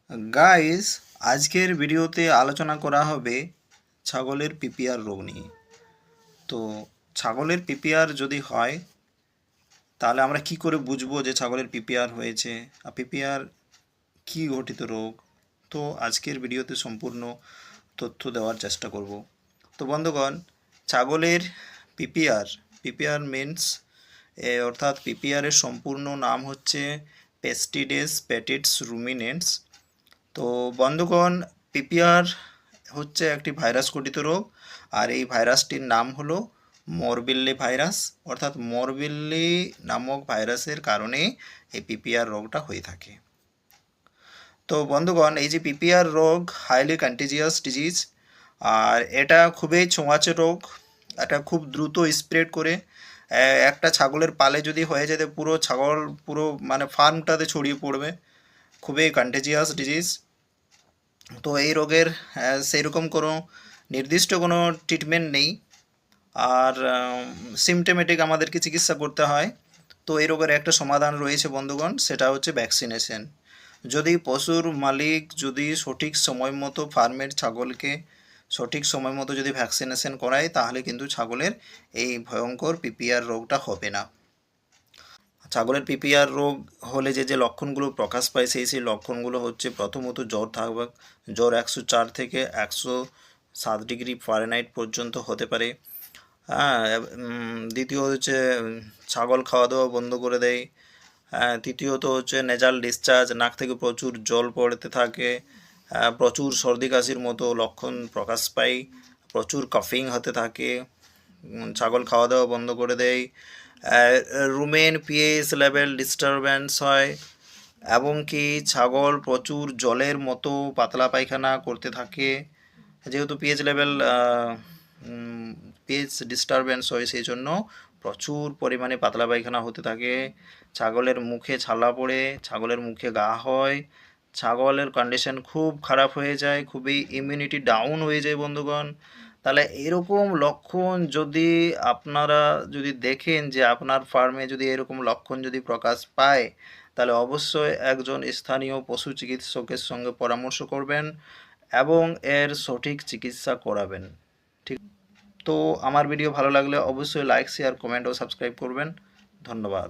Guys, আজকের ভিডিওতে আলোচনা করা হবে ছাগলের পিপিআর রোগ নিয়ে। তো ছাগলের পিপিআর যদি হয় তাহলে আমরা কি করে বুঝবো যে ছাগলের পিপিআর হয়েছে, আর পিপিআর কি ঘটিত রোগ। তো আজকের ভিডিওতে সম্পূর্ণ তথ্য দেওয়ার চেষ্টা করব। তো বন্ধুগণ, ছাগলের পিপিআর পিপিআর মিনস অর্থাৎ পিপিআরের সম্পূর্ণ নাম হচ্ছে পেস্টিডেস প্যাটিডস রুমিনেন্টস। তো বন্ধুগণ, পিপিআর হচ্ছে একটি ভাইরাস ঘটিত রোগ, আর এই ভাইরাসটির নাম হলো মরবিল্লি ভাইরাস। অর্থাৎ মরবিল্লি নামক ভাইরাসের কারণে এই পিপিআর রোগটা হয়ে থাকে। তো বন্ধুগণ, এই যে পিপিআর রোগ হাইলি কন্টিজিয়াস ডিজিজ, আর এটা খুবই ছোঁয়াচে রোগ। এটা খুব দ্রুত স্প্রেড করে। একটা ছাগলের পালে যদি হয়ে যেতে পুরো মানে ফার্মটাতে ছড়িয়ে পড়বে। খুবই কন্টেজিয়াস ডিজিজ। তো এই রোগের সেইরকম কোনো নির্দিষ্ট কোনো ট্রিটমেন্ট নেই, আর সিমটোমেটিক আমাদেরকে চিকিৎসা করতে হয়। তো এই রোগের একটা সমাধান রয়েছে বন্ধুগণ, সেটা হচ্ছে ভ্যাকসিনেশন। যদি পশুর মালিক যদি সঠিক সময় মতো ফার্মের ছাগলকে সঠিক সময় মতো যদি ভ্যাকসিনেশন করায়, তাহলে কিন্তু ছাগলের এই ভয়ঙ্কর পিপিআর রোগটা হবে না। ছাগলের পিপিআর রোগ হলে যে লক্ষণগুলো প্রকাশ পায়, সেই লক্ষণগুলো হচ্ছে, প্রথমত জ্বর থাকবে। জ্বর 104 থেকে 107 ডিগ্রি ফারেনহাইট পর্যন্ত হতে পারে। হ্যাঁ। দ্বিতীয় হচ্ছে ছাগল খাওয়া দাওয়া বন্ধ করে দেয়। তৃতীয়ত হচ্ছে নেজাল ডিসচার্জ, নাক থেকে প্রচুর জল পড়তে থাকে। প্রচুর সর্দি কাশির মতো লক্ষণ প্রকাশ পায়। প্রচুর কাফিং হতে থাকে। ছাগল খাওয়া দাওয়া বন্ধ করে দেয়। রুমেন পিএইচ লেভেল ডিস্টারবেন্স হয়, এবং কি ছাগল প্রচুর জলের মতো পাতলা পায়খানা করতে থাকে। যেহেতু পিএইচ ডিস্টারবেন্স হয়, সেই জন্য প্রচুর পরিমাণে পাতলা পায়খানা হতে থাকে। ছাগলের মুখে ছালা পড়ে, ছাগলের মুখে ঘা হয়, ছাগলের কন্ডিশন খুব খারাপ হয়ে যায়, খুবই ইমিউনিটি ডাউন হয়ে যায় বন্ধুগণ। তাহলে এরকম লক্ষণ যদি আপনারা দেখেন যে আপনার ফার্মে যদি এরকম লক্ষণ যদি প্রকাশ পায়, তাহলে অবশ্যই একজন স্থানীয় পশু চিকিৎসকের সঙ্গে পরামর্শ করবেন এবং এর সঠিক চিকিৎসা করাবেন। ঠিক। তো আমার ভিডিও ভালো লাগলে অবশ্যই লাইক, শেয়ার, কমেন্ট ও সাবস্ক্রাইব করবেন। ধন্যবাদ।